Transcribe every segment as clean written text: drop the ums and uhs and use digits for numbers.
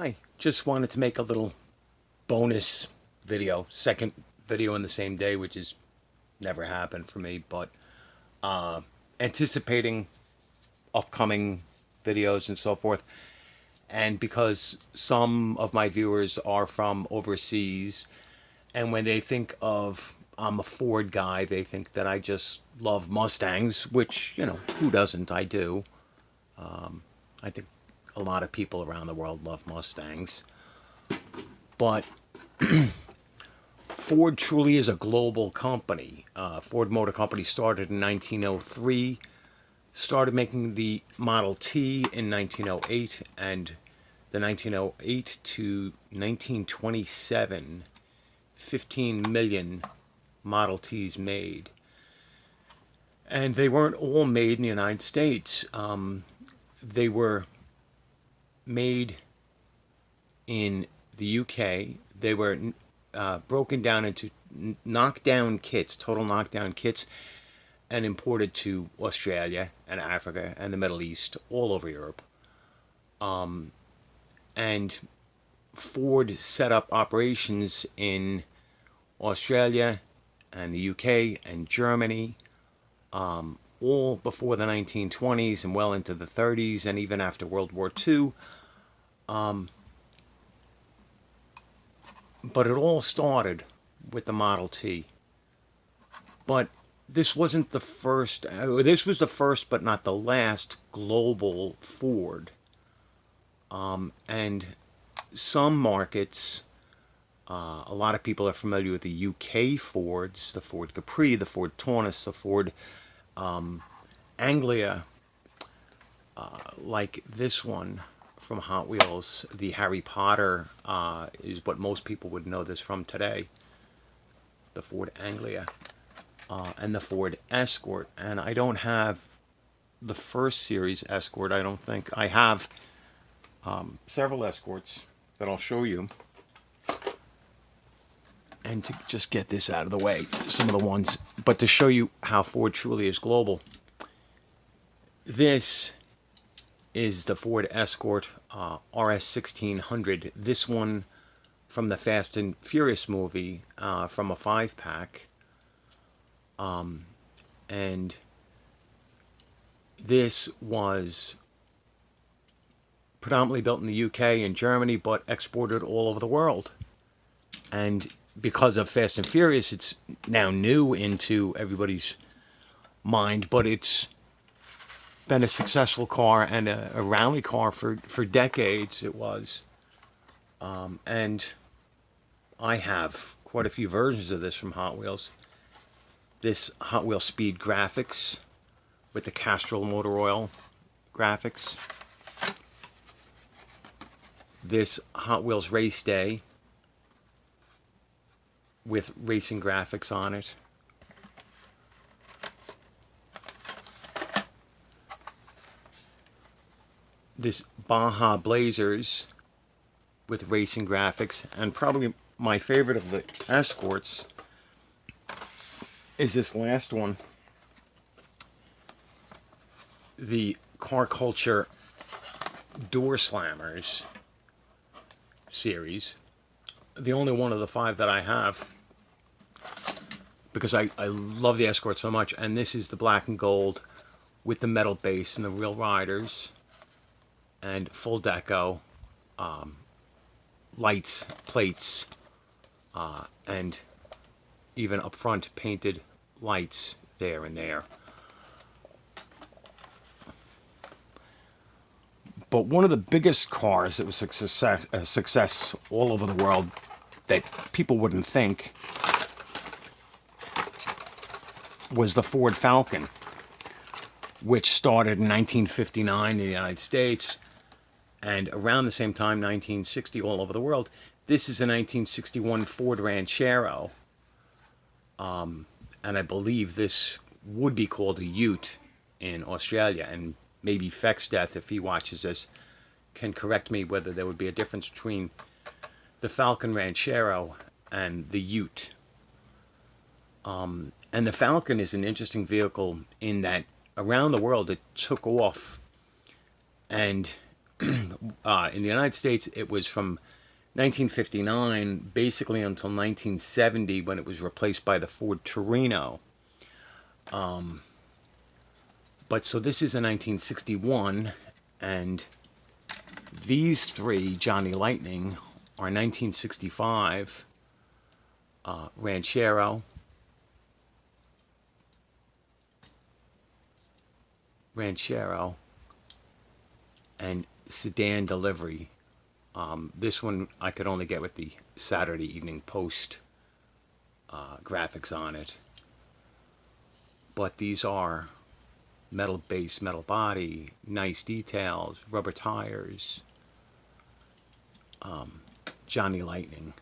I just wanted to make a little bonus video, second video in the same day, which has never happened for me, but anticipating upcoming videos and so forth. And because some of my viewers are from overseas, and when they think of I'm a Ford guy, they think that I just love Mustangs, which, who doesn't? I do. I think a lot of people around the world love Mustangs. But Ford truly is a global company. Ford Motor Company started in 1903, started making the Model T in 1908, and the 1908 to 1927, 15 million Model Ts made. And they weren't all made in the United States. They were made in the UK. They were broken down into knockdown kits, total knockdown kits, and imported to Australia and Africa and the Middle East, all over Europe. And Ford set up operations in Australia and the UK and Germany, all before the 1920s and well into the 30s and even after World War II. But it all started with the Model T. But this wasn't the first, this was the first but not the last global Ford. And some markets, a lot of people are familiar with the UK Fords, the Ford Capri, the Ford Taunus, the Ford Anglia, like this one from Hot Wheels. The Harry Potter is what most people would know this from today. The Ford Anglia and the Ford Escort. And I don't have the first series Escort, I don't think. I have several Escorts that I'll show you. And to just get this out of the way, some of the ones, but to show you how Ford truly is global. This is the Ford Escort RS 1600. This one from the Fast and Furious movie, from a 5-pack. And this was predominantly built in the UK and Germany, but exported all over the world. And because of Fast and Furious, it's now new into everybody's mind, but it's been a successful car and a rally car for decades. It was. And I have quite a few versions of this from Hot Wheels. This Hot Wheels Speed graphics with the Castrol motor oil graphics. This Hot Wheels Race Day with racing graphics on it. This Baja Blazers with racing graphics, and probably my favorite of the Escorts is this last one, the Car Culture Door Slammers series. The only one of the 5 that I have, because I love the Escort so much. And this is the black and gold with the metal base and the real riders and full deco, lights, plates, and even up front painted lights there and there. But one of the biggest cars that was a success all over the world that people wouldn't think was the Ford Falcon, which started in 1959 in the United States, and around the same time, 1960, all over the world. This is a 1961 Ford Ranchero, and I believe this would be called a Ute in Australia, and maybe Fex Death, if he watches this, can correct me whether there would be a difference between the Falcon Ranchero and the Ute. And the Falcon is an interesting vehicle in that around the world it took off, and In the United States, it was from 1959 basically until 1970 when it was replaced by the Ford Torino. But so this is a 1961, and these three, Johnny Lightning, are 1965 Ranchero, and Sedan Delivery. This one I could only get with the Saturday Evening Post graphics on it. But these are metal base, metal body, nice details, rubber tires, Johnny Lightning.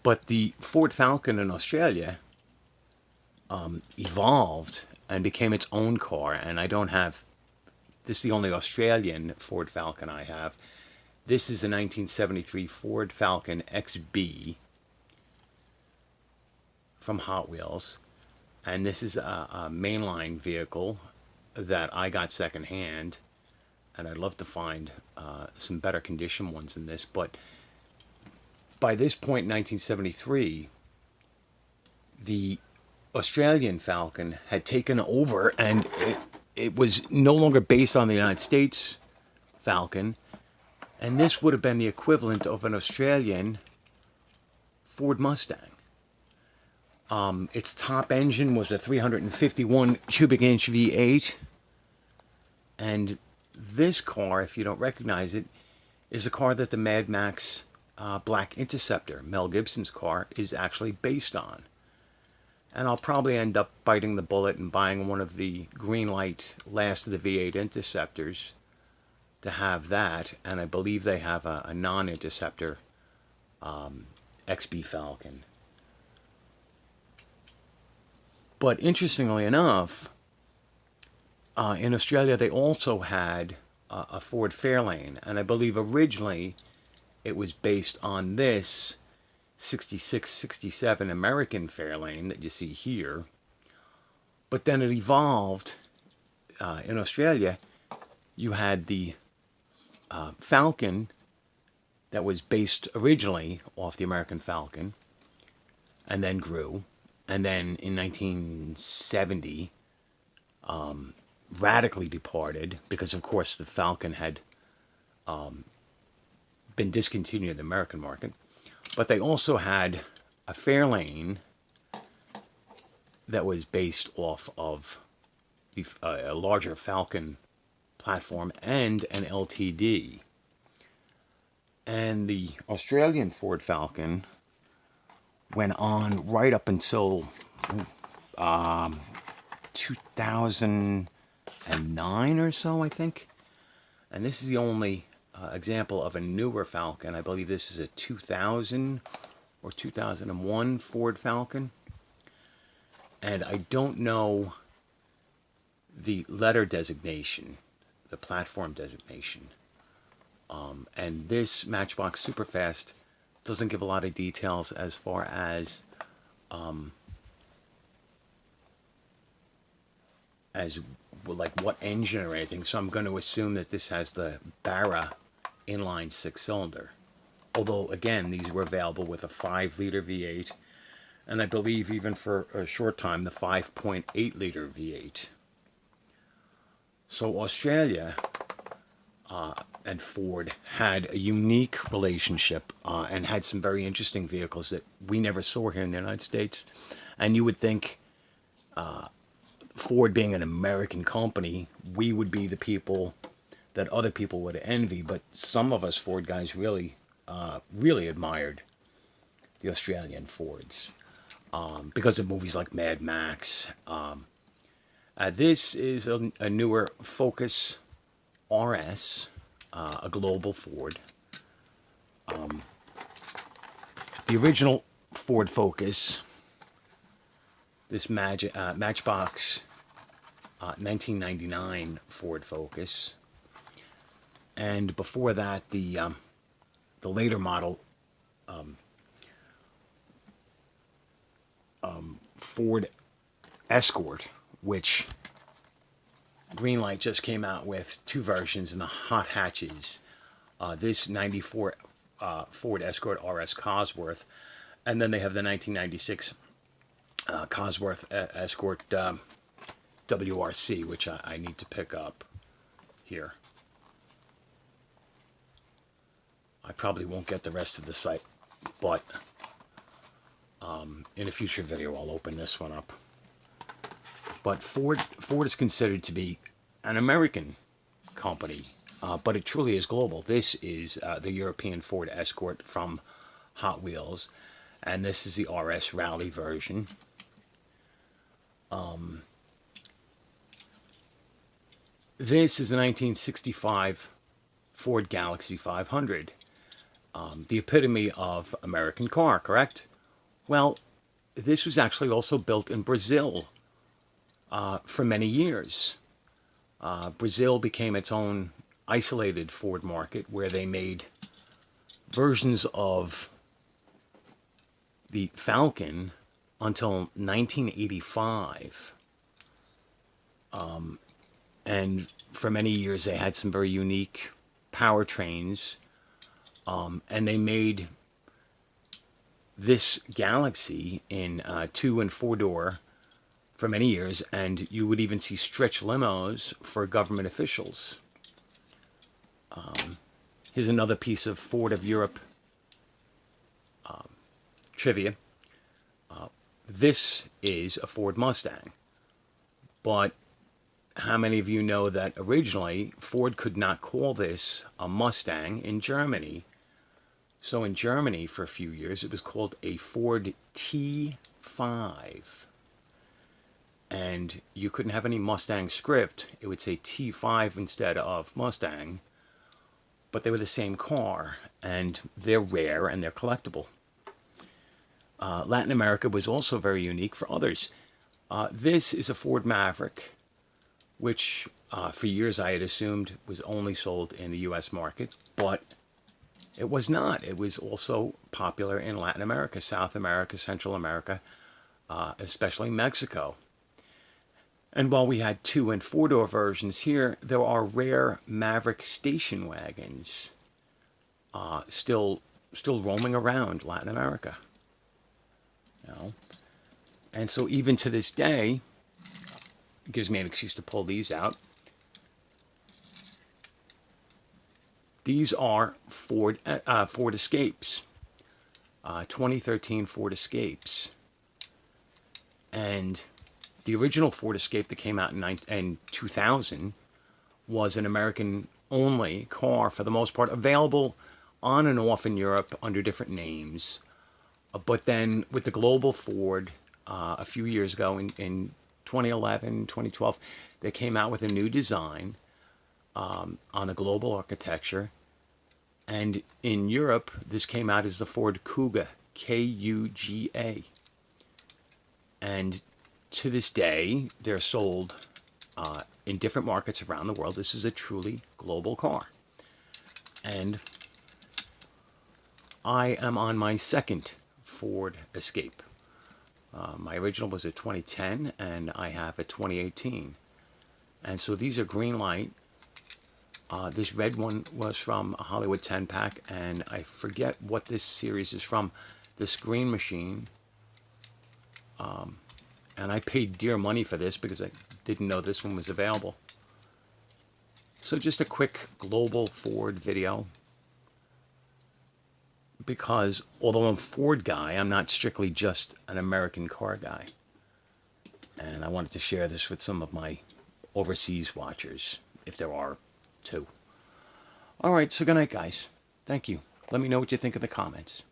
But the Ford Falcon in Australia evolved and became its own car, and I don't have, this is the only Australian Ford Falcon I have. This is a 1973 Ford Falcon XB from Hot Wheels, and this is a mainline vehicle that I got secondhand, and I'd love to find some better condition ones than this. But by this point in 1973, the Australian Falcon had taken over, and it was no longer based on the United States Falcon, and this would have been the equivalent of an Australian Ford Mustang. Its top engine was a 351 cubic inch V8, and this car, if you don't recognize it, is a car that the Mad Max Black Interceptor, Mel Gibson's car, is actually based on. And I'll probably end up biting the bullet and buying one of the Greenlight Last of the V8 Interceptors to have that. And I believe they have a non-Interceptor XB Falcon. But interestingly enough, in Australia they also had a Ford Fairlane, and I believe originally it was based on this 66-67 American Fairlane that you see here. But then it evolved. In Australia, you had the Falcon that was based originally off the American Falcon, and then grew. And then in 1970, radically departed, because of course the Falcon had been discontinued in the American market. But they also had a Fairlane that was based off of a larger Falcon platform and an LTD. And the Australian Ford Falcon went on right up until 2009 or so, I think. And this is the only example of a newer Falcon. I believe this is a 2000 or 2001 Ford Falcon. And I don't know the letter designation, the platform designation. And this Matchbox Superfast doesn't give a lot of details as far as like what engine or anything. So I'm going to assume that this has the Barra inline 6-cylinder. Although again, these were available with a 5-liter V8, and I believe even for a short time the 5.8-liter V8. So Australia and Ford had a unique relationship and had some very interesting vehicles that we never saw here in the United States. And you would think Ford being an American company, we would be the people that other people would envy, but some of us Ford guys really admired the Australian Fords because of movies like Mad Max. This is a newer Focus RS, a global Ford. The original Ford Focus, this Matchbox 1999 Ford Focus, and before that the later model Ford Escort, which Greenlight just came out with two versions in the hot hatches. This 94 Ford Escort RS Cosworth, and then they have the 1996 Cosworth Escort WRC, which I need to pick up here. I probably won't get the rest of the site, but in a future video I'll open this one up. But Ford is considered to be an American company, but it truly is global. This is the European Ford Escort from Hot Wheels, and this is the RS Rally version. This is a 1965 Ford Galaxie 500, the epitome of American car, correct? Well, this was actually also built in Brazil for many years. Brazil became its own isolated Ford market where they made versions of the Falcon until 1985. And for many years they had some very unique powertrains, and they made this Galaxie in 2- and 4-door for many years, and you would even see stretch limos for government officials. Here's another piece of Ford of Europe trivia. This is a Ford Mustang, but how many of you know that originally Ford could not call this a Mustang in Germany? So in Germany for a few years it was called a Ford T5. And you couldn't have any Mustang script. It would say T5 instead of Mustang. But they were the same car, and they're rare and they're collectible. Latin America was also very unique for others. This is a Ford Maverick, which for years I had assumed was only sold in the US market, but it was not. It was also popular in Latin America, South America, Central America, especially Mexico. And while we had 2- and 4-door versions here, there are rare Maverick station wagons still roaming around Latin America. You know? And so even to this day, it gives me an excuse to pull these out. These are Ford Escapes, 2013 Ford Escapes. And the original Ford Escape that came out in 2000 was an American-only car, for the most part, available on and off in Europe under different names. But then with the global Ford, a few years ago in 2011, 2012, they came out with a new design on a global architecture. And in Europe, this came out as the Ford Kuga, K-U-G-A. And to this day, they're sold in different markets around the world. This is a truly global car. And I am on my second Ford Escape. My original was a 2010, and I have a 2018. And so these are Greenlight. This red one was from a Hollywood 10-pack, and I forget what this series is from. This Green Machine. And I paid dear money for this because I didn't know this one was available. So just a quick global Ford video. Because although I'm a Ford guy, I'm not strictly just an American car guy. And I wanted to share this with some of my overseas watchers, if there are two. All right, so good night, guys. Thank you. Let me know what you think in the comments.